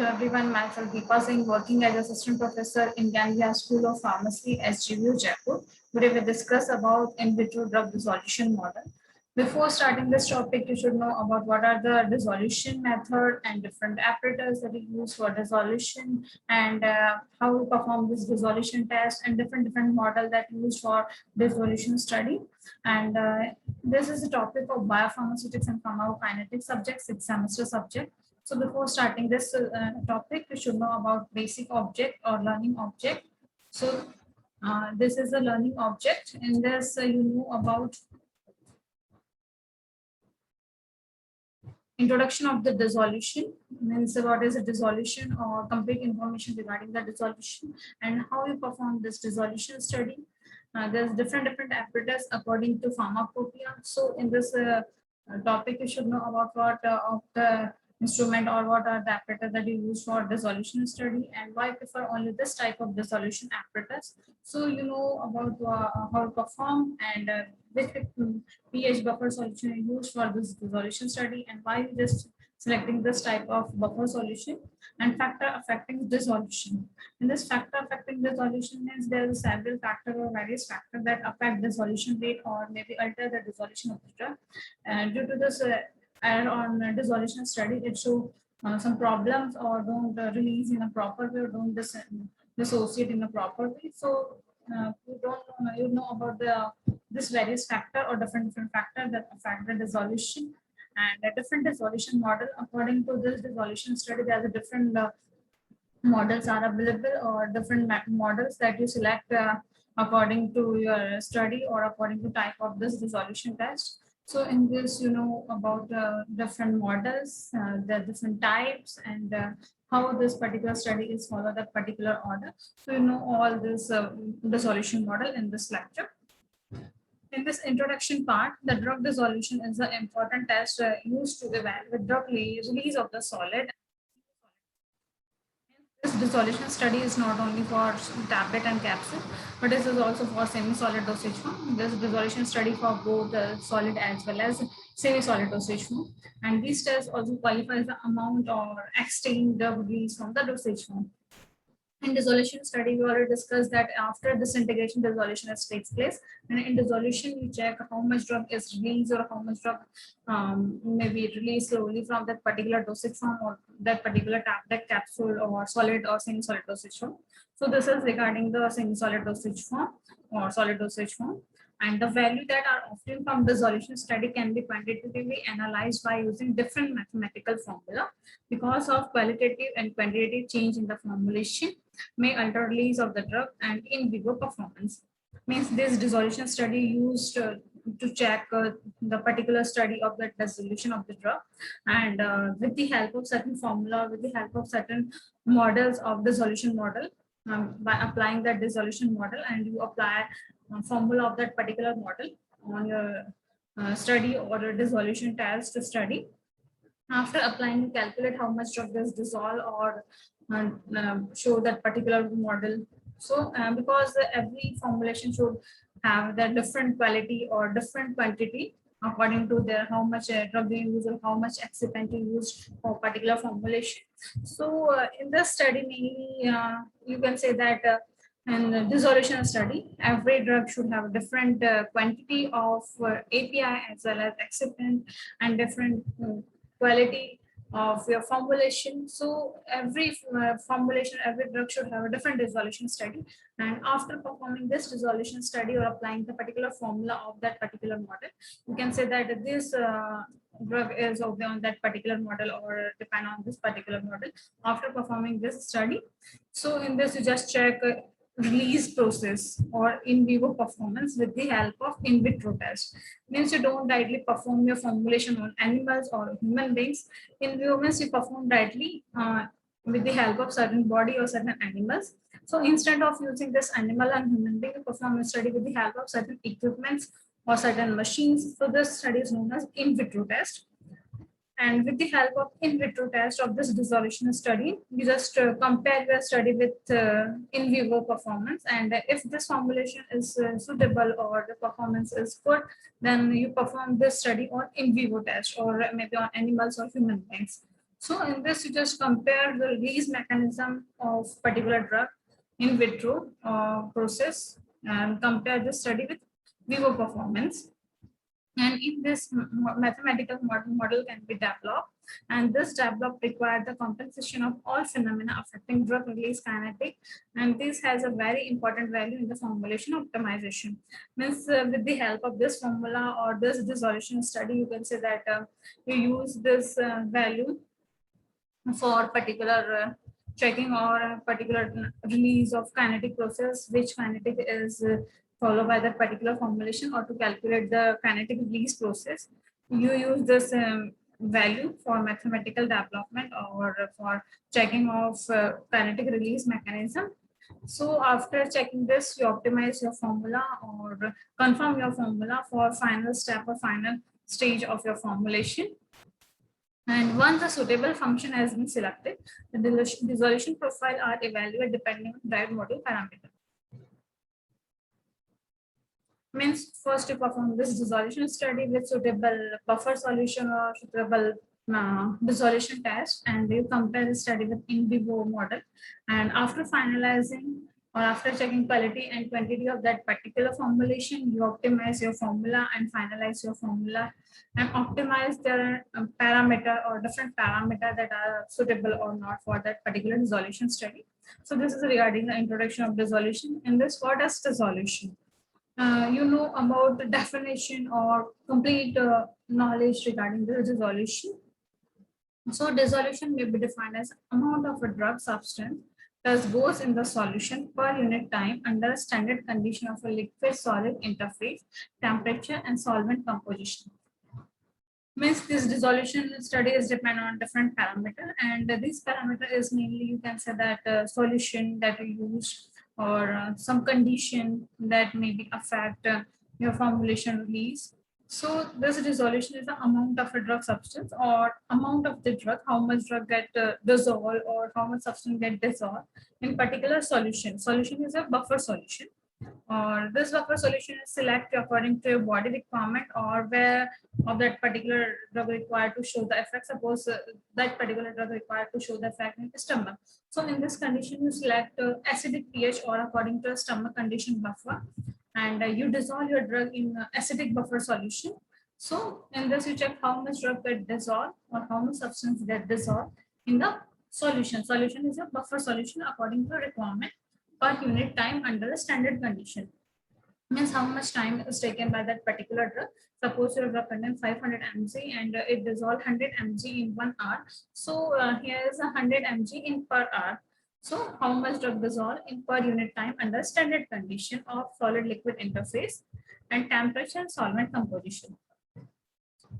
everyone. Myself Deepa Singh, working as assistant professor in Gandhia School of Pharmacy, SGVU, Jaipur. Today we discuss about in vitro drug dissolution model. Before starting this topic, you should know about what are the dissolution method and different apparatus that we use for dissolution and how we perform this dissolution test and different model that we use for dissolution study. And this is a topic of biopharmaceutics and pharmacokinetics subject, 6th semester subject. So before starting this topic, you should know about basic object or learning object. So this is a learning object. In this, you know about introduction of the dissolution, means what is a dissolution or complete information regarding the dissolution and how you perform this dissolution study. There's different apparatus according to pharmacopoeia. So in this topic, you should know about what of the instrument or what are the apparatus that you use for dissolution study and why prefer only this type of dissolution apparatus. So you know about how to perform and which pH buffer solution you use for this dissolution study and why you just selecting this type of buffer solution and factor affecting dissolution. In this factor affecting dissolution means there is several factors or various factors that affect the dissolution rate or maybe alter the dissolution of the drug. And due to this error on dissolution study, it show some problems or don't release in a proper way or don't dissociate in a proper way. So you don't you know about the this various factor or different factor that affect the dissolution and a different dissolution model. According to this dissolution study, there are different models are available or different models that you select according to your study or according to type of this dissolution test. So in this, you know about different models, the different types and how this particular study is followed that particular order. So you know all this dissolution model in this lecture. In this introduction part, the drug dissolution is an important test used to evaluate drug release of the solid. This dissolution study is not only for tablet and capsule, but this is also for semi-solid dosage form. This dissolution study for both solid as well as semi-solid dosage form. And these tests also qualifies the amount or extent the release from the dosage form. In dissolution study, we already discussed that after disintegration, dissolution takes place. And in dissolution, you check how much drug is released or how much drug may be released slowly from that particular dosage form or that particular tablet, capsule, or solid or semi-solid dosage form. So this is regarding the semi-solid dosage form or solid dosage form. And the value that are obtained from dissolution study can be quantitatively analyzed by using different mathematical formula. Because of qualitative and quantitative change in the formulation may alter release of the drug and in vivo performance. Means this dissolution study used to check the particular study of the dissolution of the drug and with the help of certain formula, with the help of certain models of dissolution model, by applying that dissolution model and you apply formula of that particular model on your study or a dissolution test to study. After applying, you calculate how much drug is dissolved or show that particular model. So because every formulation should have the different quality or different quantity according to their how much drug they use or how much excipient you use for particular formulation. So in this study, mainly you can say that in the dissolution study, every drug should have a different quantity of API as well as excipient and different quality of your formulation. So every formulation, every drug should have a different dissolution study. And after performing this dissolution study or applying the particular formula of that particular model, you can say that this drug is on that particular model or depend on this particular model after performing this study. So in this, you just check release process or in vivo performance with the help of in vitro test. Means you don't directly perform your formulation on animals or human beings. In vivo means you perform directly with the help of certain body or certain animals. So instead of using this animal and human being, you perform a study with the help of certain equipments or certain machines. So this study is known as in vitro test. And with the help of in vitro test of this dissolution study, you just compare your study with in vivo performance. And if this formulation is suitable or the performance is good, then you perform this study on in vivo test or maybe on animals or human beings. So in this, you just compare the release mechanism of particular drug in vitro process and compare this study with vivo performance. And in this mathematical model can be developed, and this developed required the compensation of all phenomena affecting drug release kinetic, and this has a very important value in the formulation optimization. Means with the help of this formula or this dissolution study, you can say that you use this value for particular checking or a particular release of kinetic process, which kinetic is followed by that particular formulation, or to calculate the kinetic release process. You use this value for mathematical development or for checking of kinetic release mechanism. So after checking this, you optimize your formula or confirm your formula for final step or final stage of your formulation. And once a suitable function has been selected, the dissolution profile are evaluated depending on derived model parameter. Means first to perform this dissolution study with suitable buffer solution or suitable dissolution test, and you compare the study with in vivo model. And after finalizing or after checking quality and quantity of that particular formulation, you optimize your formula and finalize your formula and optimize the parameter or different parameter that are suitable or not for that particular dissolution study. So this is regarding the introduction of dissolution. In this, what is dissolution? You know about the definition or complete knowledge regarding the dissolution. So dissolution may be defined as amount of a drug substance that goes in the solution per unit time under a standard condition of a liquid solid interface, temperature and solvent composition. Means this dissolution study is depend on different parameter, and this parameter is mainly, you can say that solution that you use or some condition that maybe affect your formulation release. So this dissolution is the amount of a drug substance or amount of the drug, how much drug get dissolved or how much substance get dissolved in particular solution. Solution is a buffer solution, or this buffer solution is selected according to your body requirement or where of that particular drug required to show the effect. Suppose that particular drug required to show the effect in the stomach. So in this condition, you select acidic pH or according to a stomach condition buffer, and you dissolve your drug in acidic buffer solution. So in this, you check how much drug get dissolved or how much substance get dissolved in the solution. Solution is a buffer solution according to requirement per unit time under a standard condition. Means how much time is taken by that particular drug. Suppose your drug contains 500 mg and it dissolves 100 mg in 1 hour. So here is 100 mg in per hour. So how much drug dissolve in per unit time under standard condition of solid liquid interface, and temperature and solvent composition.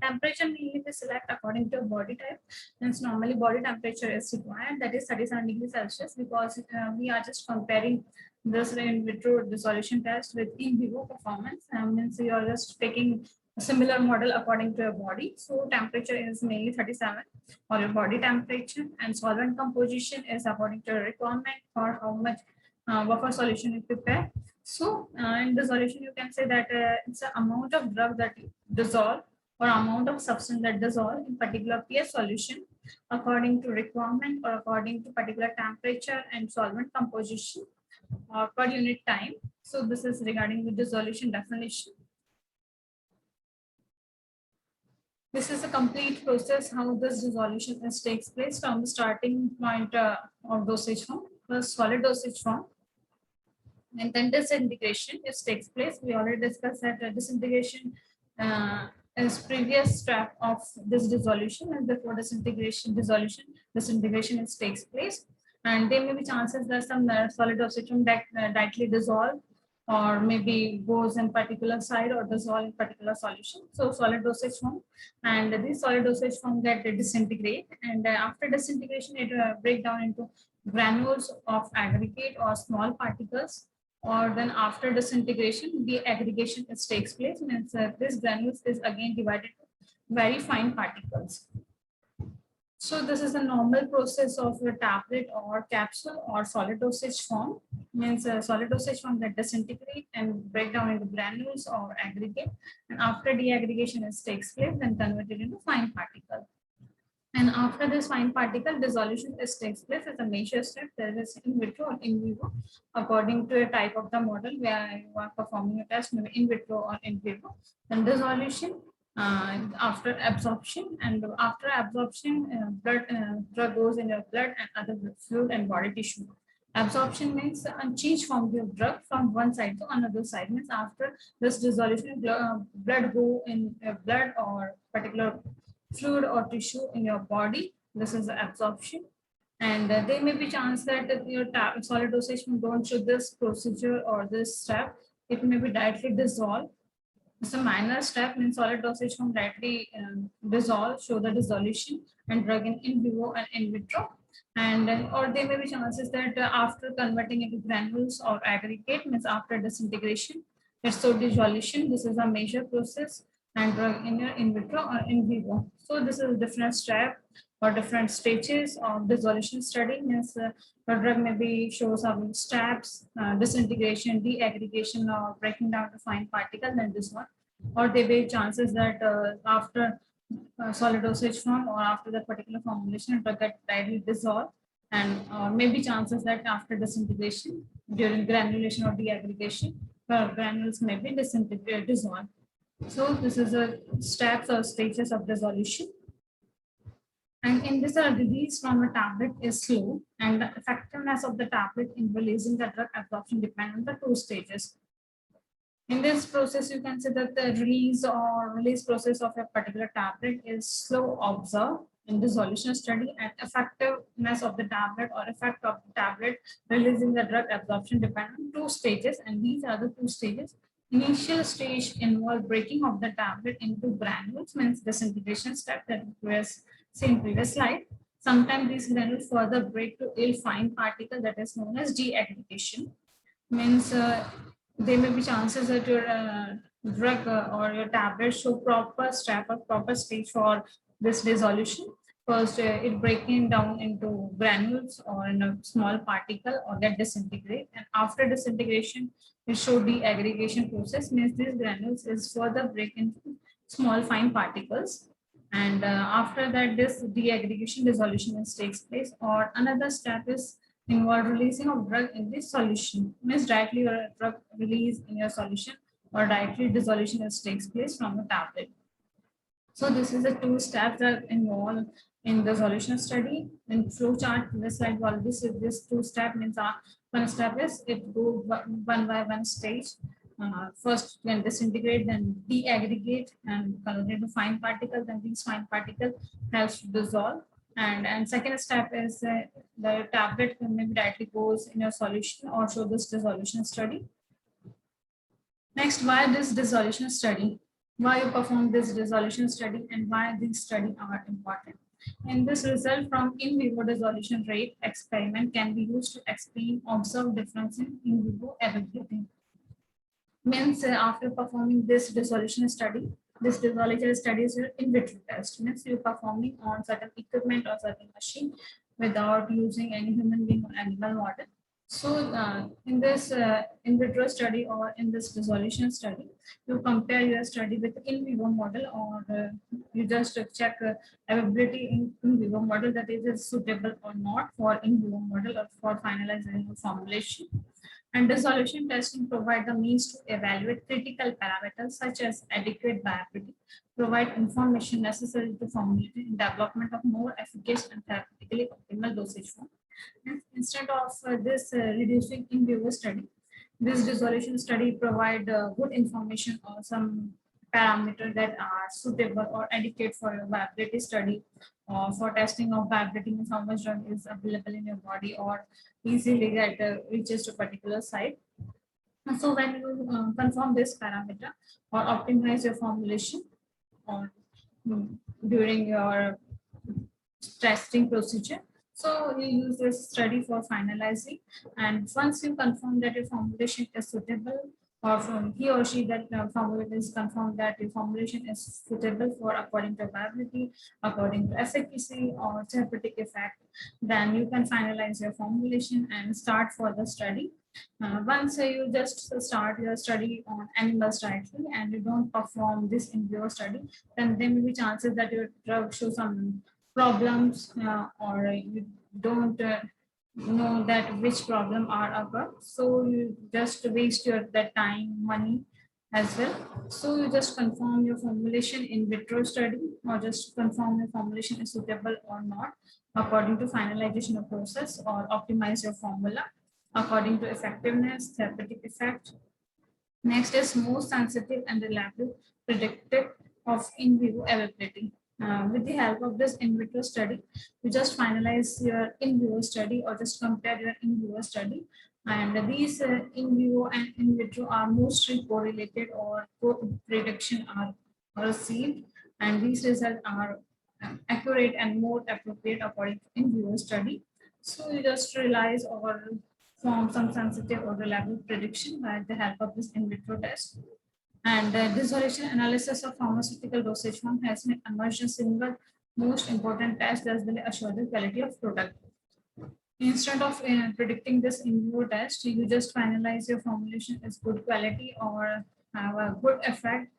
Temperature mainly we select according to body type. Since normally body temperature is required, that is 37 degrees Celsius, because we are just comparing this in vitro dissolution test with in vivo performance. Means you are just taking a similar model according to your body. So temperature is mainly 37 for your body temperature, and solvent composition is according to your requirement for how much buffer solution you prepare. So in dissolution, you can say that it's the amount of drug that dissolve or amount of substance that dissolve in particular pH solution according to requirement or according to particular temperature and solvent composition per unit time. So this is regarding the dissolution definition. This is a complete process how this dissolution takes place from the starting point of dosage form, first solid dosage form, and then disintegration takes place. We already discussed that disintegration is previous step of this dissolution, and before disintegration takes place, and there may be chances that some solid dosage form that directly dissolve or maybe goes in particular side or dissolve in particular solution. So solid dosage form, and this solid dosage form get disintegrate, and after disintegration it break down into granules of aggregate or small particles, or then after disintegration the aggregation takes place. Means this granules is again divided to very fine particles. So this is a normal process of a tablet or capsule or solid dosage form. Means solid dosage form that disintegrate and break down into granules or aggregate, and after deaggregation takes place, then converted into fine particle. And And after this fine particle dissolution is takes place as a major step. There is in vitro or in vivo, according to a type of the model where you are performing a test, maybe in vitro or in vivo. Then dissolution after absorption, and after absorption, blood drug goes in your blood and other fluid and body tissue. Absorption means a change from the drug from one side to another side. Means after this dissolution, blood go in your blood or particular fluid or tissue in your body. This is the absorption. And there may be chance that your solid dosage don't show this procedure or this step. It may be directly dissolved. It's a minor step, means solid dosage form directly dissolve, show the dissolution and drug in vivo and in vitro. And or there may be chances that after converting into granules or aggregate, means after disintegration, it's so dissolution. This is a major process, and drug in your in vitro or in vivo. So this is a different step or different stages of dissolution study. Means the drug maybe shows some steps, disintegration, deaggregation, or breaking down to fine particles, and this one. Or there may be chances that after solid dosage form or after that particular formulation, drug get directly dissolved, and maybe chances that after disintegration during granulation or deaggregation, granules may be disintegrated, dissolved. So this is a steps or stages of dissolution. And in this, release from a tablet is slow, and the effectiveness of the tablet in releasing the drug absorption depends on the two stages. In this process, you can see that the release process of a particular tablet is slow observed in dissolution study, and effectiveness of the tablet or effect of the tablet releasing the drug absorption depend on two stages, and these are the two stages. Initial stage involve breaking of the tablet into granules, means disintegration step that was seen previous slide. Sometimes these granules further break to ill fine particle that is known as deaggregation. Means there may be chances that your drug or your tablet show proper step or proper stage for this dissolution. First, it breaking down into granules or in a small particle or get disintegrate. And after disintegration, it show deaggregation process, means these granules is further break into small fine particles. And after that, this deaggregation dissolution takes place. Or another step is involve releasing of drug in this solution, means directly your drug release in your solution, or directly dissolution takes place from the tablet. So this is the two steps that involved in the solution study. In flow chart, this slide all this two step means one step is it go one by one stage. First when disintegrate, then deaggregate and convert into fine particles, and these fine particles helps to dissolve. And second step is the tablet maybe directly goes in your solution or show this dissolution study. Next, why this dissolution study? Why you perform this dissolution study, and why these studies are important? And this result from in vivo dissolution rate experiment can be used to explain observed difference in vivo availability. Means after performing this dissolution study, this dissolution study is your in vitro test. Means you're performing on certain equipment or certain machine without using any human being or animal model. So in this in vitro study or in this dissolution study, you compare your study with in vivo model, or you just check availability in vivo model, that is it suitable or not for in vivo model or for finalizing formulation. And dissolution testing provide the means to evaluate critical parameters such as adequate viability, provide information necessary to formulate in development of more efficacious and therapeutically optimal dosage form. And instead of this reducing in vivo study, this dissolution study provide good information or some parameters that are suitable or adequate for your viability study, or for testing of viability, means how much drug is available in your body or easily get reaches to a particular site. So when you confirm this parameter or optimize your formulation or during your testing procedure, so you use this study for finalizing. And once you confirm that your formulation is suitable, or from he or she that formulator is confirmed that your formulation is suitable for according to viability, according to efficacy or therapeutic effect, then you can finalize your formulation and start for the study. Once you just start your study on animals directly and you don't perform this in vivo study, then there may be chances that your drug shows some problems or you don't know that which problem are occur, so you just waste your that time, money as well. So you just confirm your formulation in vitro study or just confirm your formulation is suitable or not according to finalization of process or optimize your formula according to effectiveness, therapeutic effect. Next is most sensitive and reliable predictive of in vivo availability. With the help of this in vitro study, you just finalize your in vivo study or just compare your in vivo study. And these in vivo and in vitro are mostly correlated or prediction are received, and these results are accurate and more appropriate according to in vivo study. So you just realize or form some sensitive or reliable prediction by the help of this in vitro test. And the dissolution analysis of pharmaceutical dosage form has been emerged a single most important test that will assure the quality of product. Instead of predicting this in vivo test, you just finalize your formulation is good quality or have a good effect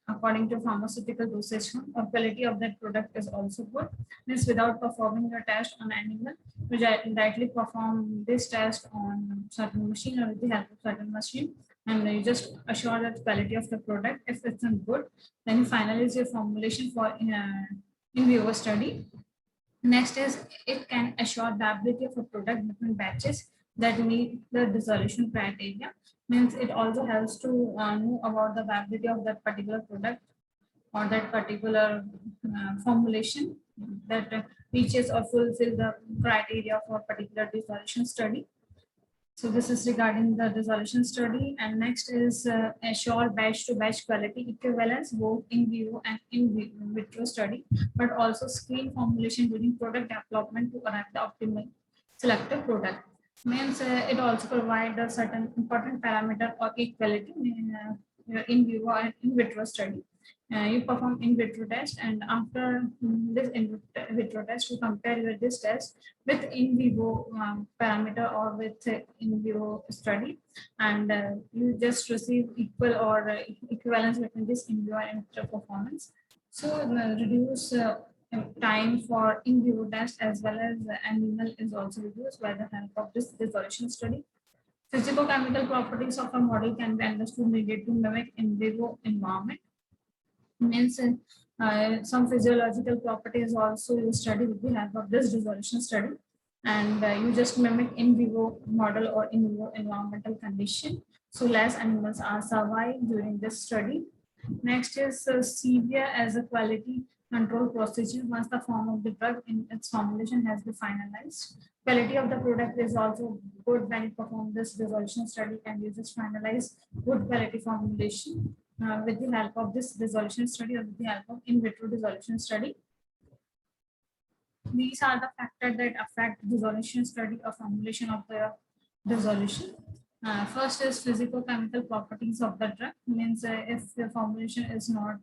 according to pharmaceutical dosage form, or quality of that product is also good. This without performing the test on animal, you directly perform this test on certain machine or with the help of certain machine, and you just assure that quality of the product. If it's not good, then you finalize your formulation for in vivo study. Next is it can assure the ability of a product between batches that meet the dissolution criteria. Means it also helps to know about the viability of that particular product or that particular formulation that reaches or fulfill the criteria for particular dissolution study. So this is regarding the dissolution study. And next is assure batch to batch quality equivalence both in vivo and in vitro study, but also screen formulation during product development to arrive the optimal selective product. Means it also provide a certain important parameter or equality in vivo and in vitro study. You perform in vitro test, and after this in vitro test, you compare with this test with in vivo parameter or with in vivo study, and you just receive equal or equivalence between this in vivo and vitro performance. So reduce time for in vivo test as well as animal is also reduced by the help of this dissolution study. Physicochemical properties of a model can be understood needed to mimic in vivo environment. Means some physiological properties also you study with the help of this dissolution study, and you just mimic in vivo model or in vivo environmental condition, so less animals are survived during this study. Next is severe as a quality control procedure. Once the form of the drug in its formulation has been finalized, quality of the product is also good when you perform this dissolution study, and you just finalize good quality formulation with the help of this dissolution study or with the help of in vitro dissolution study. These are the factors that affect dissolution study or formulation of the dissolution. First is physicochemical properties of the drug. Means if the formulation is not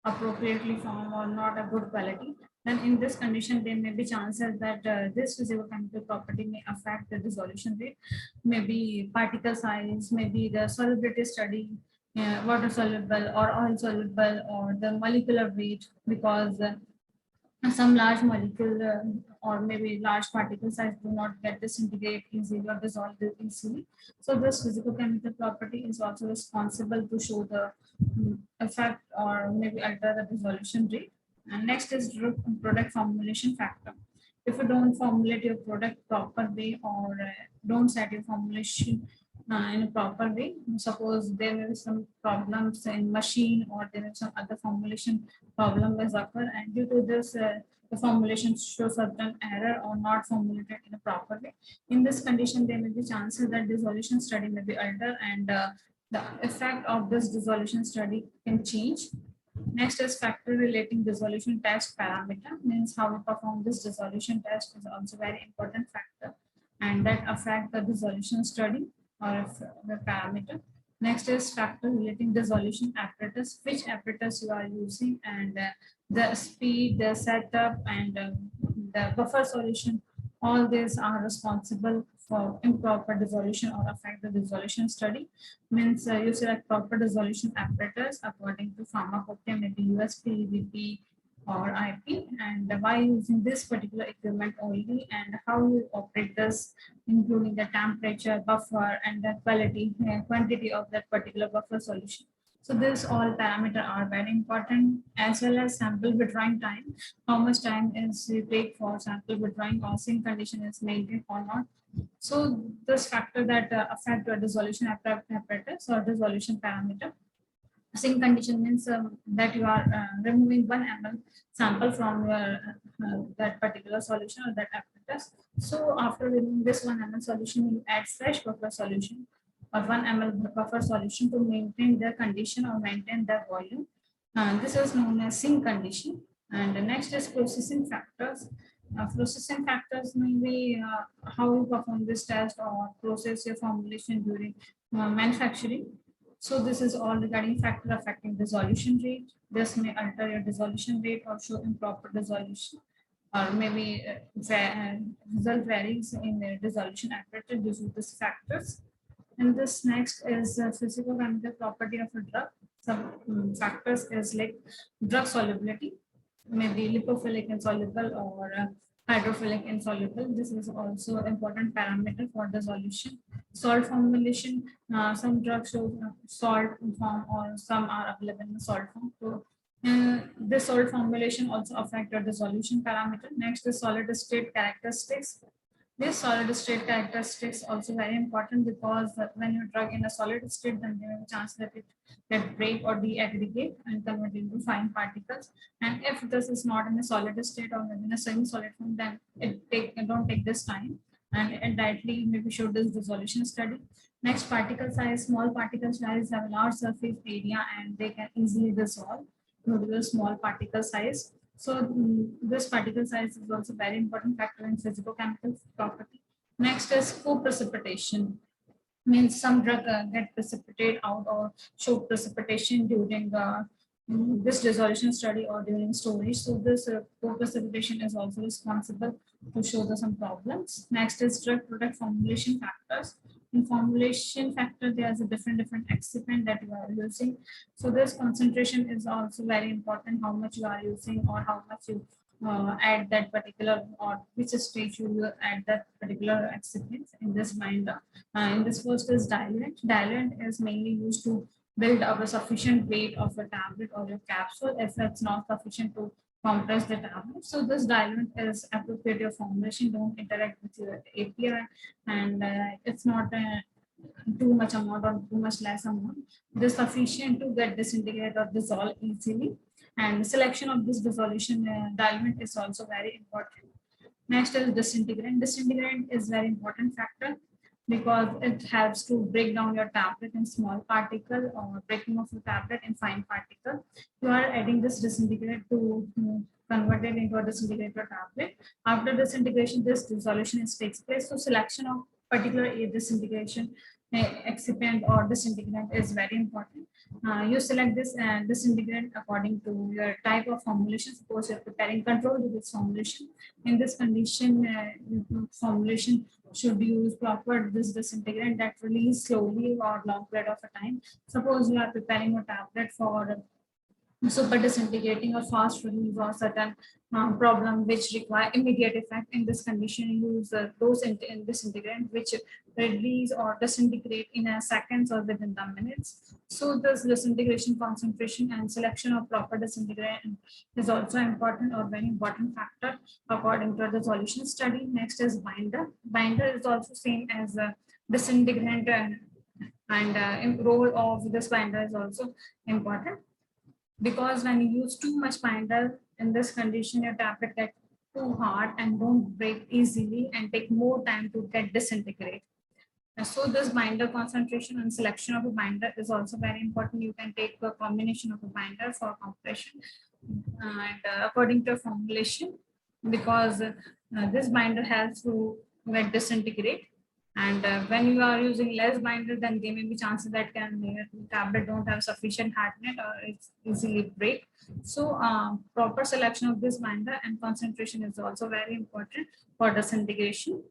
appropriately formed or not a good quality, then in this condition there may be chances that this physicochemical property may affect the dissolution rate, maybe particle size, maybe the solubility study, water soluble or oil soluble, or the molecular weight, because some large molecule or maybe large particle size do not get disintegrate easily or dissolve easily. So this physicochemical property is also responsible to show the effect or maybe alter the dissolution rate. And next is product formulation factor. If you don't formulate your product proper way or don't set your formulation in a proper way, suppose there may be some problems in machine or there is some other formulation problem has occurred, and due to this the formulation shows certain error or not formulated in a proper way. In this condition, there may be chances that dissolution study may be altered, and the effect of this dissolution study can change. Next is factor relating dissolution test parameter. Means how we perform this dissolution test is also very important factor, and that affect the dissolution study or the parameter. Next is factor relating dissolution apparatus, which apparatus you are using, and the speed, the setup, and the buffer solution. All these are responsible for improper dissolution or affect the dissolution study. Means you select proper dissolution apparatus according to pharmacopoeia, maybe USP, EVP, or IP, and why using this particular equipment only, and how you operate this, including the temperature, buffer, and the quality, quantity of that particular buffer solution. So this all parameter are very important, as well as sample withdrawing time. How much time is it take for sample withdrawing, or sink condition is maintained or not. So this factor that affect the dissolution apparatus or dissolution parameter. Sink condition means that you are removing 1 ml sample from your that particular solution or that apparatus. So after removing this 1 ml solution, you add fresh buffer solution or 1 ml buffer solution to maintain the condition or maintain the volume. This is known as sink condition. And the next is processing factors. Processing factors may be how you perform this test or process your formulation during manufacturing. So this is all regarding factor affecting dissolution rate. This may alter your dissolution rate or show improper dissolution, or maybe result varies in the dissolution apparatus due to these factors. And this next is physicochemical property of a drug. Some factors is like drug solubility, maybe lipophilic insoluble or hydrophilic insoluble. This is also important parameter for the solution. Salt formulation, some drugs show salt form or some are available in salt form. So this salt formulation also affect the solution parameter. Next is solid state characteristics. This solid state characteristics also very important, because when you drug in a solid state, then there is a chance that it get break or deaggregate and convert into fine particles. And if this is not in a solid state or in a semi-solid form, then it don't take this time, and it directly maybe show this dissolution study. Next, particle size. Small particle size have a large surface area and they can easily dissolve due to the small particle size. So this particle size is also very important factor in physicochemical property. Next is co-precipitation. Means some drug get precipitate out or show precipitation during this dissolution study or during storage. So this co-precipitation is also responsible to show some problems. Next is drug product formulation factors. In formulation factor, there's a different excipient that you are using. So this concentration is also very important, how much you are using or how much you add that particular, or which stage you will add that particular excipient in this binder. In this first is diluent. Diluent is mainly used to build up a sufficient weight of a tablet or your capsule if it's not sufficient to compress the tablet. So this diluent is appropriate your formulation, don't interact with your API, and it's not too much amount or too much less amount. It is sufficient to get disintegrate or dissolve easily. And selection of this dissolution diluent is also very important. Next is disintegrant. Disintegrant is very important factor because it helps to break down your tablet in small particle or breaking of the tablet in fine particle. You are adding this disintegrant to convert it into a disintegrated tablet. After disintegration, this dissolution takes place. So selection of particular disintegration excipient or disintegrant is very important. You select this disintegrant according to your type of formulation. Suppose you're preparing control with this formulation. In this condition, formulation should use proper this disintegrant that release slowly or long period of a time. Suppose you are preparing a tablet for super disintegrating or fast release or certain problem which require immediate effect. In this condition, use those in disintegrant which release or disintegrate in a seconds or within the minutes. So this disintegration concentration and selection of proper disintegrant is also important or very important factor according to the solution study. Next is binder. Binder is also same as a disintegrant, and role of this binder is also important, because when you use too much binder in this condition, your tablet get too hard and don't break easily and take more time to get disintegrate. So this binder concentration and selection of a binder is also very important. You can take a combination of a binder for compression and according to formulation, because this binder helps to get disintegrate. And when you are using less binder, then there may be chances that tablet don't have sufficient hardness or it's easily break. So proper selection of this binder and concentration is also very important for disintegration.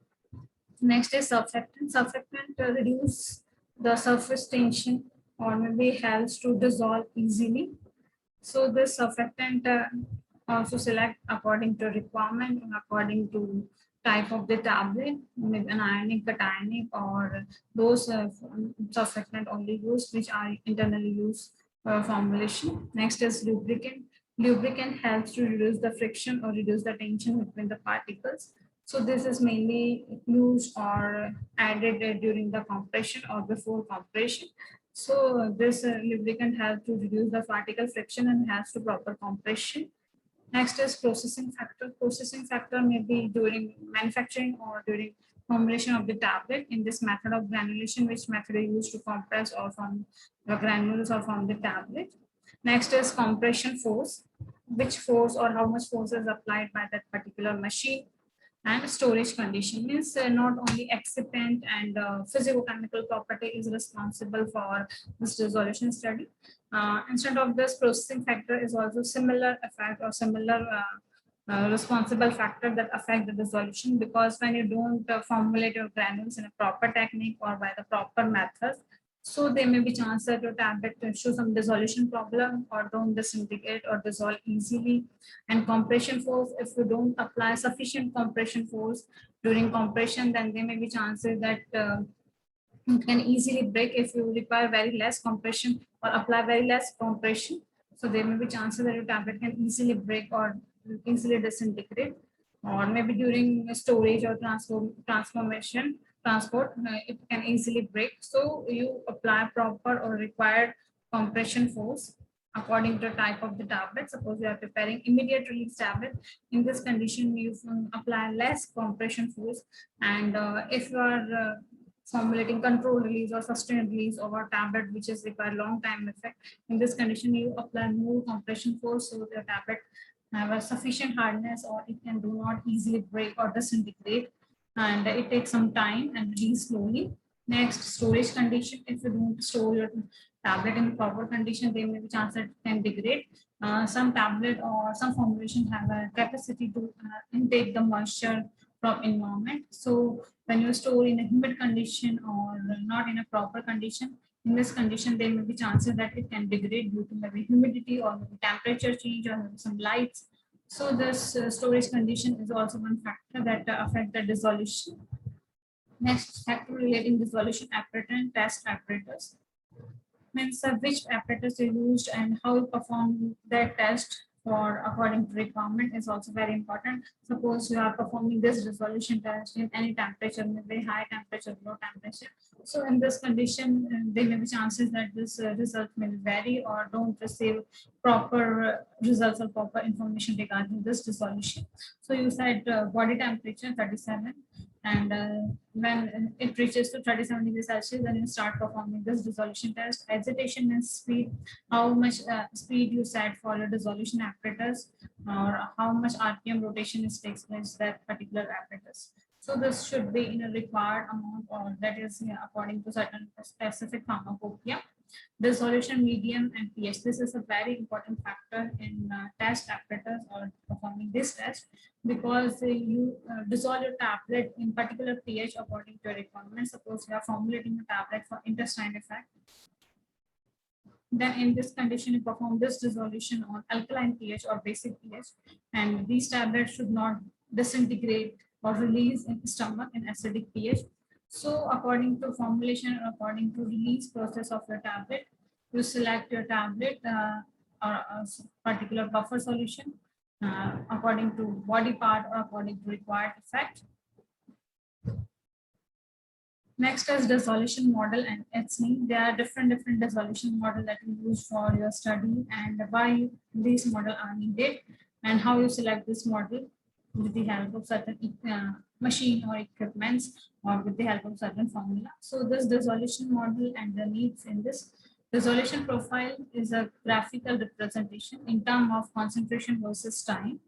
Next is surfactant. Surfactant reduce the surface tension or maybe helps to dissolve easily. So this surfactant Also select according to requirement and according to type of the tablet, maybe anionic, cationic, or those surfactant only used, which are internally used formulation. Next is lubricant. Lubricant helps to reduce the friction or reduce the tension between the particles. So this is mainly used or added during the compression or before compression. So this lubricant helps to reduce the particle friction and has to proper compression. Next is processing factor. Processing factor may be during manufacturing or during formulation of the tablet. In this method of granulation, which method is used to compress or from the granules or from the tablet. Next is compression force, which force or how much force is applied by that particular machine. And storage condition means not only excipient and physicochemical property is responsible for this dissolution study. Instead of this, processing factor is also similar effect or similar responsible factor that affect the dissolution, because when you don't formulate your granules in a proper technique or by the proper methods, so there may be chance that your tablet to show some dissolution problem or don't disintegrate or dissolve easily. And compression force, if you don't apply sufficient compression force during compression, then there may be chances that it can easily break if you require very less compression or apply very less compression. So there may be chances that your tablet can easily break or easily disintegrate, or maybe during storage or transport, it can easily break. So you apply proper or required compression force according to type of the tablet. Suppose you are preparing immediate release tablet. In this condition, you apply less compression force, and if you are formulating control release or sustained release of a tablet which is require long time effect, in this condition you apply more compression force so the tablet have a sufficient hardness or it can do not easily break or disintegrate, and it takes some time and release slowly. Next, storage condition. If you don't store your tablet in proper condition, there may be chance that it can degrade. Some tablet or some formulation have a capacity to intake the moisture from environment. So when you store in a humid condition or not in a proper condition, in this condition there may be chances that it can degrade due to maybe humidity or maybe temperature change or maybe some lights. So this storage condition is also one factor that affect the dissolution. Next, factor relating dissolution apparatus and test apparatus means which apparatus you used and how you perform that test for according to requirement is also very important. Suppose you are performing this dissolution test in any temperature, maybe high temperature, low temperature. So in this condition, there may be chances that this result may vary or don't receive proper results or proper information regarding this dissolution. So you said body temperature 37, and when it reaches to 37 degrees Celsius, then you start performing this dissolution test. Agitation means speed, how much speed you set for your dissolution apparatus, or how much RPM rotation is takes place that particular apparatus. So this should be in a required amount, or that is according to certain specific pharmacopoeia. Dissolution medium and pH. This is a very important factor in test apparatus or performing this test, because you dissolve your tablet in particular pH according to your requirement. Suppose you are formulating a tablet for intestine effect, then in this condition you perform this dissolution on alkaline pH or basic pH, and these tablets should not disintegrate or release in stomach in acidic pH. So according to formulation and according to release process of your tablet, you select your tablet or a particular buffer solution according to body part or according to required effect. Next is dissolution model and its need. There are different dissolution model that you use for your study, and why these model are needed and how you select this model with the help of certain machine or equipments or with the help of certain formula. So this dissolution model and the needs in this dissolution profile is a graphical representation in terms of concentration versus time.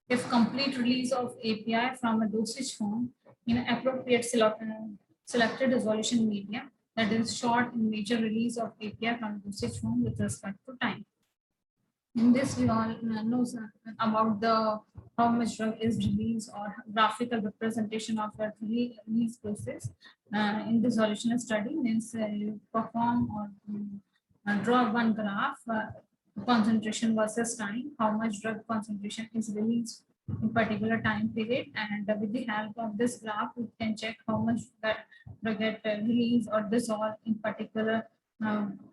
If complete release of API from a dosage form in an appropriate selected dissolution medium, that is short in major release of API from dosage form with respect to time. In this, we all know about the how much drug is released or graphical representation of the release process in dissolution study means you perform or draw one graph concentration versus time, how much drug concentration is released in particular time period, and with the help of this graph we can check how much that drug get released or dissolved in particular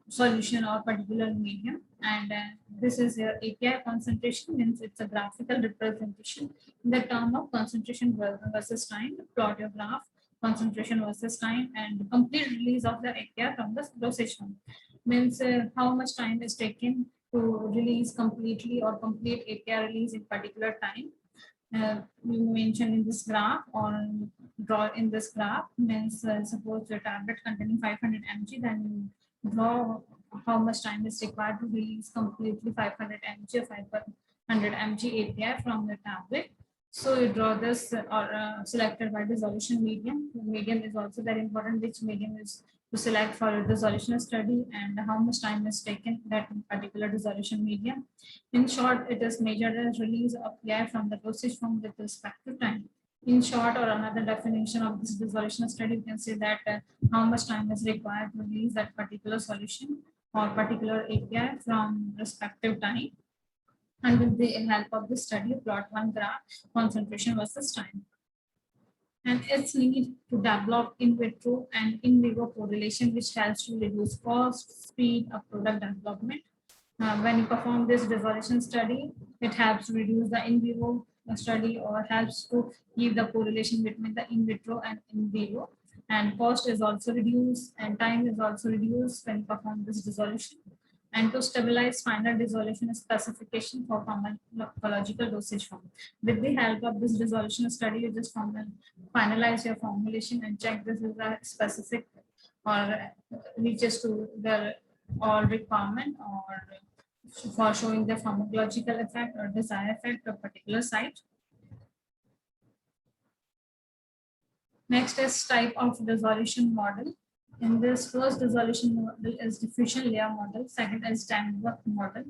solution or particular medium. And this is your API concentration, means it's a graphical representation in the term of concentration versus time. Plot your graph concentration versus time and complete release of the API from the dosage form, means how much time is taken to release completely or complete API release in particular time. You mention in this graph or draw in this graph, means suppose your tablet containing 500 mg, then you draw how much time is required to release completely 500 mg or 500 mg API from the tablet. So you draw this or selected by dissolution medium. The medium is also very important, which medium is to select for a dissolution study and how much time is taken that particular dissolution medium. In short, it is measured as release of PI from the dosage form with respect to time. In short, or another definition of this dissolution study, you can say that how much time is required to release that particular solution or particular API from respective time. And with the help of this study, plot one graph concentration versus time. And its need to develop in vitro and in vivo correlation, which helps to reduce cost, speed of product development. When you perform this dissolution study, it helps to reduce the in vivo study or helps to give the correlation between the in vitro and in vivo. And cost is also reduced and time is also reduced when you perform this dissolution. And to stabilize final dissolution specification for pharmacological dosage form. With the help of this dissolution study, you just finalize your formulation and check this is a specific or reaches to the all requirement or for showing the pharmacological effect or desired effect of particular site. Next is type of dissolution model. In this, first dissolution model is diffusion layer model, second is Danforth model,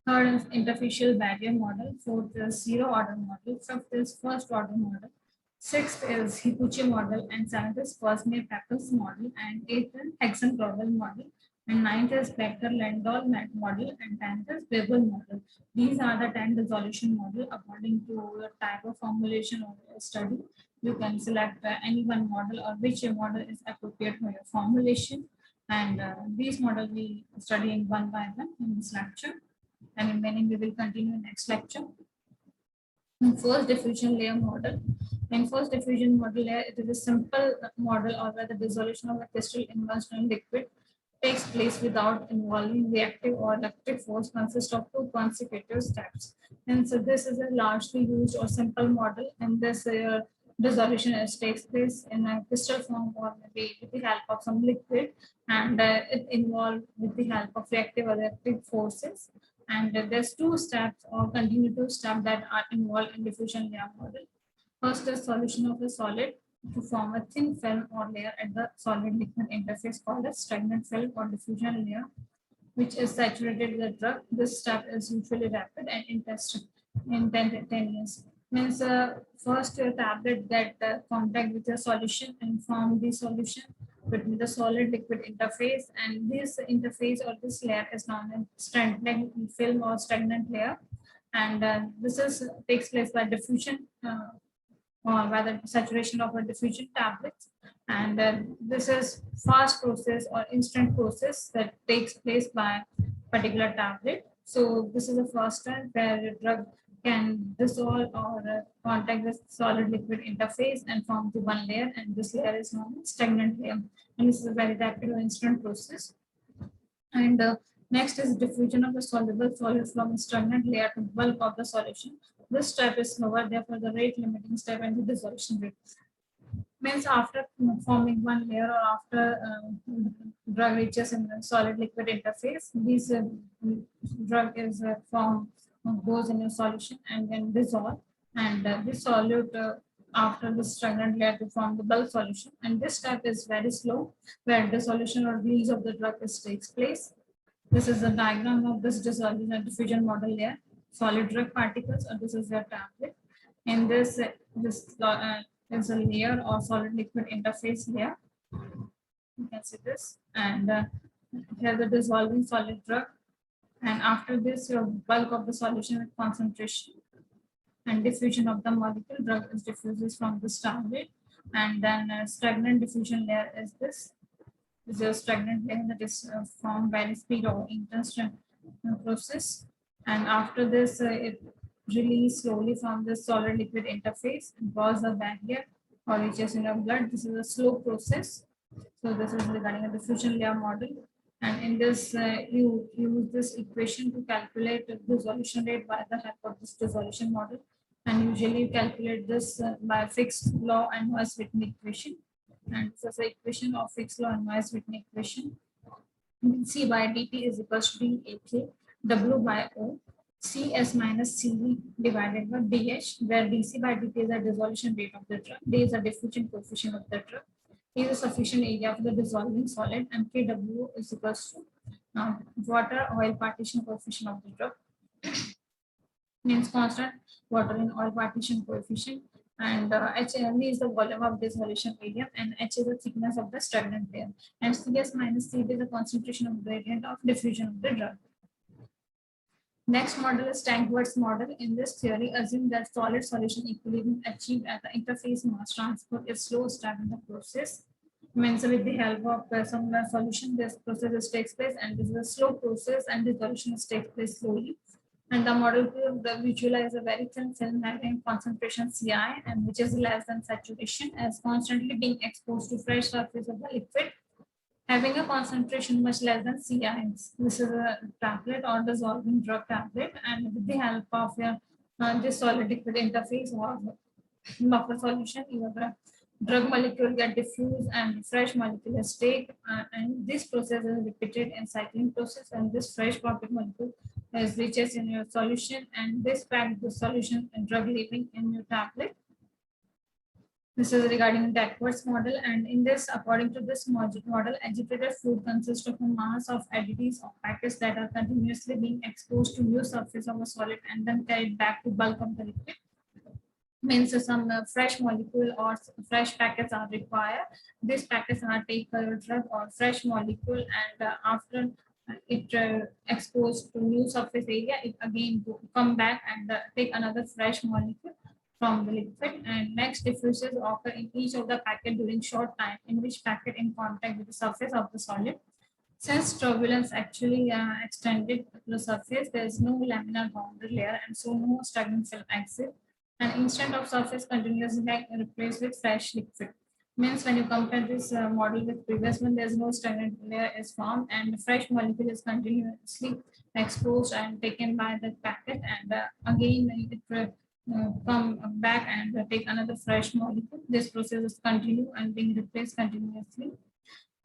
third is interfacial barrier model, fourth is zero order model, fifth is first order model, sixth is Hikuchi model, and seventh is Fosmay-Pepys model, and eighth is Hexen-Crowell model, and ninth is Becker-Landau model, and 10th is Weibull model. These are the 10 dissolution model according to the type of formulation or study. You can select any one model or which model is appropriate for your formulation. And these models we study in one by one in this lecture. And remaining we will continue in next lecture. In first diffusion layer model. In first diffusion model layer, it is a simple model or where the dissolution of a crystal immersed in liquid takes place without involving reactive or reductive force, consists of two consecutive steps. And so this is a largely used or simple model, and this dissolution takes place in a crystal form or maybe with the help of some liquid, and it involved with the help of reactive or reductive forces. And there's two steps or continuous steps that are involved in diffusion layer model. First is solution of a solid to form a thin film or layer at the solid liquid interface called a stagnant film or diffusion layer, which is saturated with the drug. This step is usually rapid and instantaneous. Means first your tablet get contact with the solution and form the solution between the solid liquid interface, and this interface or this layer is known as stagnant film or stagnant layer, and this is takes place by diffusion or by the saturation of a diffusion tablets, and this is fast process or instant process that takes place by particular tablet. So this is the first time where the drug can dissolve or contact the solid liquid interface and form the one layer, and this layer is known as stagnant layer, and this is a very rapid or instant process. And next is diffusion of the soluble solid from stagnant layer to bulk of the solution. This step is slower, therefore the rate limiting step and the dissolution rate. Means after forming one layer or after drug reaches in the solid liquid interface, this drug is formed, goes in a solution and then dissolve, and this solute after the stagnant layer to form the bulk solution, and this step is very slow where dissolution or release of the drug takes place. This is the diagram of this dissolution and diffusion model layer, solid drug particles, or this is your tablet. In this is a layer or solid liquid interface layer. You can see this, and here the dissolving solid drug And after this, your bulk of the solution with concentration and diffusion of the molecule, drug is diffuses from this target. And then stagnant diffusion layer is this. This is a stagnant layer that is formed by the speed of intense process. And after this, it release slowly from the solid liquid interface and cross the barrier or reaches in your blood. This is a slow process. So this is regarding a diffusion layer model. And in this, you use this equation to calculate the dissolution rate by the help of this dissolution model. And usually you calculate this by fixed law and Noyes-Whitney equation. And this is the equation of fixed law and Noyes-Whitney equation. C by dt is equals to dAK, W by O, Cs minus Cv divided by dH, where dC by dt is the dissolution rate of the drug, D is the diffusion coefficient of the drug, E is the sufficient area of the dissolving solid, and Kw is equals to water oil partition coefficient of the drug, means constant water in oil partition coefficient, and HNV is the volume of dissolution area, and H is the thickness of the stagnant layer, and Cs minus Cv is the concentration of gradient of diffusion of the drug. Next model is Tankworth's model. In this theory, assume that solid solution equilibrium achieved at the interface mass transfer is slow step in the process. Means with the help of some solution, this process takes place, and this is a slow process, and the solution takes place slowly. And the model visualize a very thin film having concentration Ci, and which is less than saturation, as constantly being exposed to fresh surface of the liquid, having a concentration much less than CIs. This is a tablet or dissolving drug tablet, and with the help of your this solid liquid interface or buffer solution, your drug molecule get diffused and fresh molecule is taken, and this process is repeated in cycling process, and this fresh topic molecule is reaches in your solution, and this packed the solution and drug leaving in your tablet. This is regarding the Tankworth's model, and in this, according to this model, agitated fluid consists of a mass of additives or packets that are continuously being exposed to new surface of a solid and then carried back to bulk of the liquid. Means some fresh molecule or fresh packets are required. These packets are taken a drug or fresh molecule, and after it exposed to new surface area, it again come back and take another fresh molecule from the liquid, and next diffuses occur in each of the packet during short time in which packet in contact with the surface of the solid. Since turbulence actually extended to the surface, there is no laminar boundary layer, and so no stagnant film exit. And instant of surface continuously replaced with fresh liquid. Means when you compare this model with previous one, there's no stagnant layer is formed, and the fresh molecule is continuously exposed and taken by the packet, and again it come back and take another fresh molecule. This process is continue and being replaced continuously.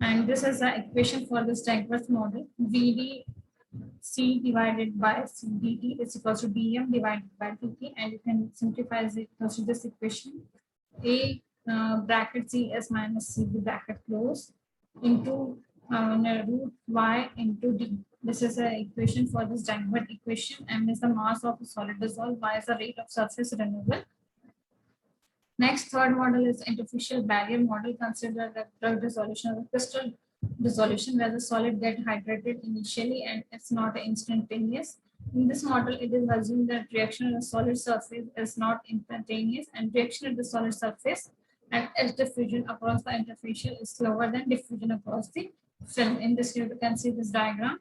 And this is the equation for this Tankworth model. VDC divided by CDT is equal to DM divided by DT, and you can simplify it to this equation. A bracket CS minus CB bracket close into root Y into D. This is an equation for this Tankworth equation. M is the mass of a solid dissolved, Y is the rate of surface removal. Next, third model is interfacial barrier model. Consider the drug dissolution of the crystal dissolution where the solid get hydrated initially and it's not instantaneous. In this model, it is assumed that reaction at the solid surface is not instantaneous, and reaction at the solid surface and as diffusion across the interfacial is slower than diffusion across the film. In this, you can see this diagram.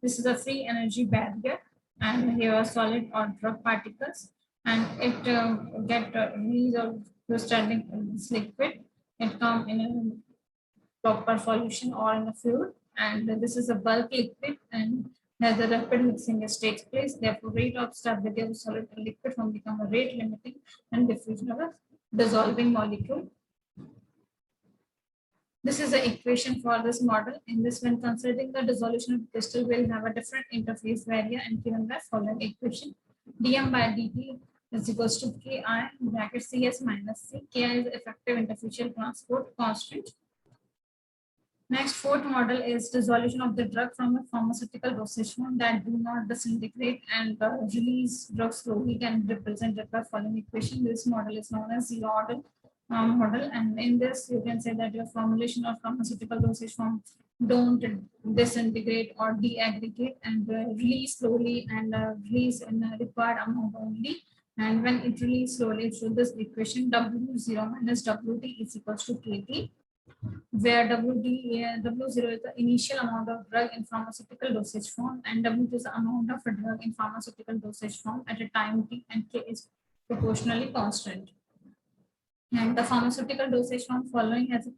This is a free energy barrier, and here are solid or drug particles, and it get released or standing in this liquid. It come in a proper solution or in a fluid, and this is a bulk liquid, and the rapid mixing takes place. Therefore, rate of stability of solid and liquid from become a rate limiting and diffusion of a dissolving molecule. This is the equation for this model. In this, when considering the dissolution of crystal, will have a different interface area and given by following equation. dm by dt is equals to ki bracket cs minus c. Ki is effective interfacial transport constant. Next, fourth model is dissolution of the drug from a pharmaceutical dosage form that do not disintegrate and release drugs slowly, can represent it by following equation. This model is known as zero order model, and in this you can say that your formulation of pharmaceutical dosage form don't disintegrate or deaggregate, and release slowly, and release in a required amount only. And when it releases slowly through this equation, W0 minus WT is equals to KT, where W0 is the initial amount of drug in pharmaceutical dosage form, and W is the amount of a drug in pharmaceutical dosage form at a time t, and K is proportionally constant. And the pharmaceutical dosage form following has a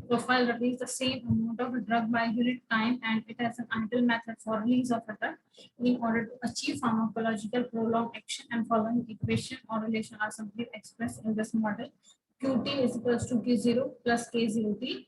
profile that is the same amount of a drug by unit time, and it has an ideal method for release of a drug in order to achieve pharmacological prolonged action. And following equation or relation are simply expressed in this model. Qt is equals to Q0 plus K0T,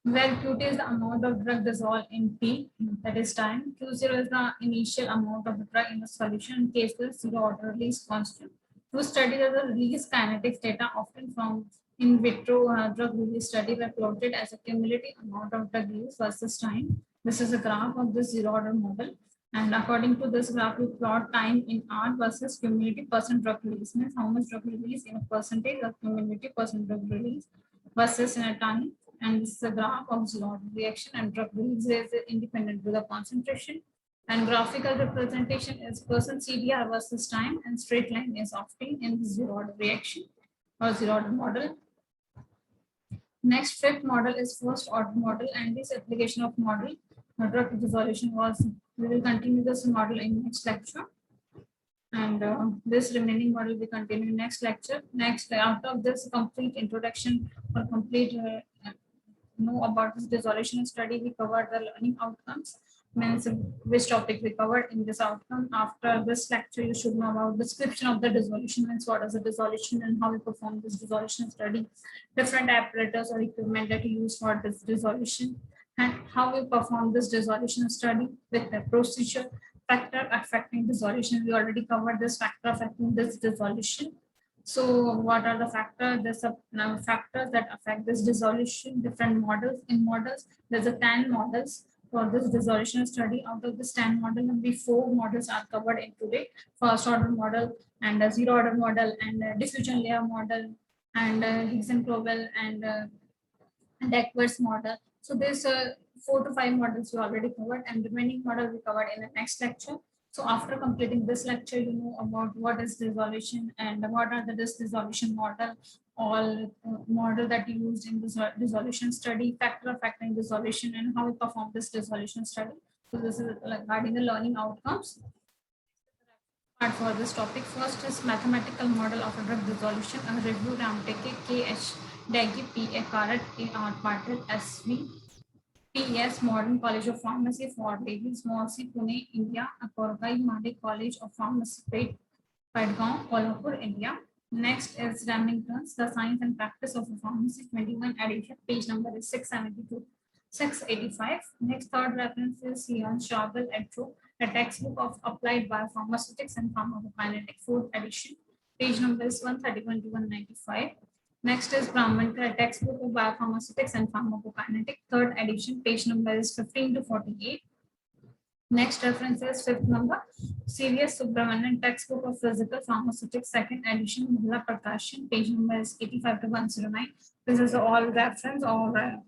where Qt is the amount of drug dissolved in T, that is time. Q0 is the initial amount of the drug in the solution. K is the zero order release constant. To study the release kinetics data, often from in vitro drug release study, were plotted as a cumulative amount of drug release versus time. This is a graph of this zero order model. And according to this graph, we plot time in R versus cumulative percent drug release, means how much drug release in a percentage of cumulative percent drug release versus in a time. And this is a graph of zero reaction, and drug release is independent to the concentration. And graphical representation is percent CDR versus time, and straight line is often in the zero order reaction or zero order model. Next, fifth model is first order model, and this application of model drug dissolution was, we will continue this model in next lecture. And this remaining model we continue next lecture. Next, out of this complete introduction or complete know about this dissolution study, we covered the learning outcomes, means which topic we covered in this outcome. After this lecture, you should know about description of the dissolution, means what is a dissolution and how we perform this dissolution study, different apparatus or equipment that you use for this dissolution, and how we perform this dissolution study with the procedure. Factor affecting dissolution, we already covered this factor affecting this dissolution. So what are the factors? There's a factors that affect this dissolution, different models. In models, there's a 10 models for this dissolution study. Out of this 10 model, only 4 models are covered in today. First order model, and a zero order model, and a diffusion layer model, and Higgs-Crowell, and Edwards model. So there's 4 to 5 models we already covered, and remaining model we covered in the next lecture. So after completing this lecture, you know about what is dissolution and what are the dissolution model, all model that you used in this dissolution study, factor affecting dissolution, and how we perform this dissolution study. So this is regarding the learning outcomes. Part for this topic, first is mathematical model of a drug dissolution, a review Ramteke, KH Dagi, P.A. Karat, A.R. Patil, S.V. P.S. Modern College of Pharmacy for Ladies, Morsi, Pune, India, Akorgai Made College of Pharmacy, Padgaon, Kolhapur, India. Next is Remington's The Science and Practice of Pharmacy, 21 edition, page number is 672, 685. Next, third reference is Leon Charbel Etro, a textbook of applied biopharmaceutics and pharmacokinetics, 4th edition, page number is 131 to 195. Next is Brahmankar, textbook of biopharmaceutics and pharmacokinetics, 3rd edition, page number is 15 to 48. Next reference is 5th number, C.V.S. Subramanian, textbook of physical pharmaceutics, 2nd edition, Mulla Prakashan, page number is 85 to 109. This is all reference or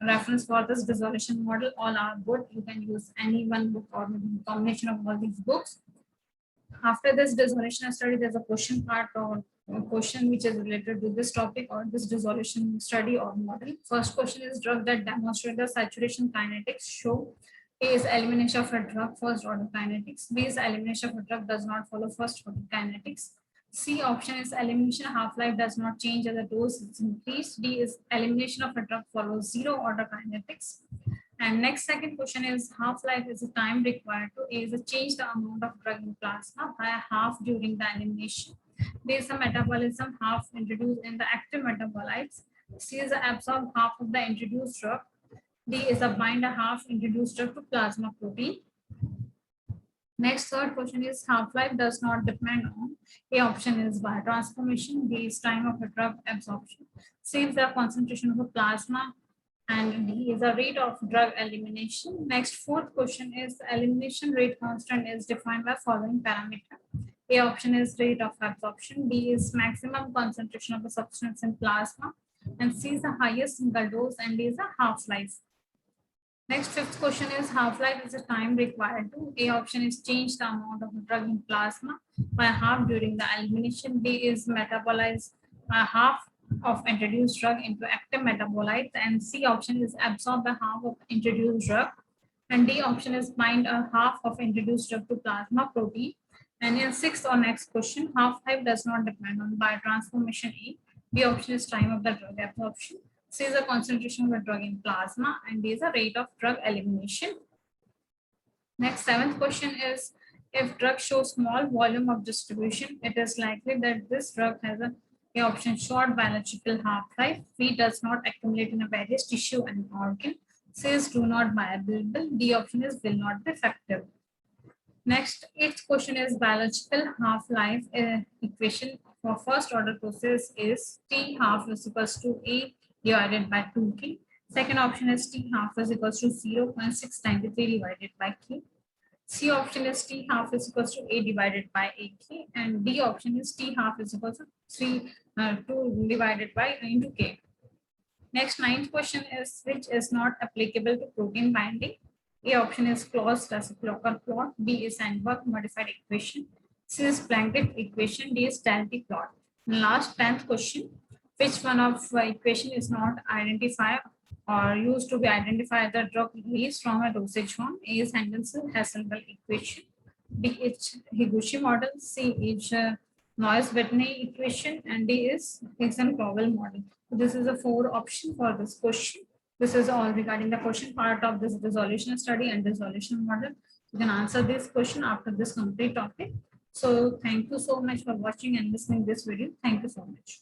reference for this dissolution model. All are good. You can use any one book or combination of all these books. After this dissolution study, there's a question part or a question which is related to this topic or this dissolution study or model. First question is drug that demonstrate the saturation kinetics show. A is elimination of a drug, first order kinetics. B is elimination of a drug does not follow first order kinetics. C option is elimination half-life does not change as the dose is increased. D is elimination of a drug follows zero order kinetics. And next second question is half-life is the time required to A is to change the amount of drug in plasma by half during the elimination. B is the metabolism half introduced in the active metabolites. C is the absorb half of the introduced drug. D is the bind a half introduced drug to plasma protein. Next third question is half-life does not depend on. A option is biotransformation. B is time of a drug absorption. C is the concentration of a plasma, and D is the rate of drug elimination. Next fourth question is the elimination rate constant is defined by following parameter. A option is rate of absorption. B is maximum concentration of the substance in plasma, and C is the highest single dose, and D is the half-life. Next, fifth question is half-life is the time required to. A option is change the amount of drug in plasma by half during the elimination. B is metabolize half of introduced drug into active metabolites. And C option is absorb a half of introduced drug. And D option is bind a half of introduced drug to plasma protein. And in sixth or next question, half-life does not depend on biotransformation A. B option is time of the drug absorption. C is the concentration of the drug in plasma, and D is the rate of drug elimination. Next, seventh question is, if drug shows small volume of distribution, it is likely that this drug has a option short biological half-life. B does not accumulate in a various tissue and organ. C is do not bioavailable. D option is will not be effective. Next, eighth question is biological half-life equation for first order process is T half is equals to A divided by 2K. Second option is T half is equals to 0.693 divided by K. C option is T half is equals to A divided by AK. And D option is T half is equals to 2 divided by into K. Next, ninth question is which is not applicable to protein binding. A option is Claus reciprocal plot. B is Sandberg modified equation. C is Plankett equation. D is Talty plot. And last 10th question, which one of equation is not identified or used to be identified the drug released from a dosage form? A is Henderson-Hasselbalch equation. B is Higuchi model. C is Noyes-Whitney equation, and D is Higson-Crowell model. So this is a 4 option for this question. This is all regarding the question part of this resolution study and resolution model. You can answer this question after this complete topic. So thank you so much for watching and listening this video. Thank you so much.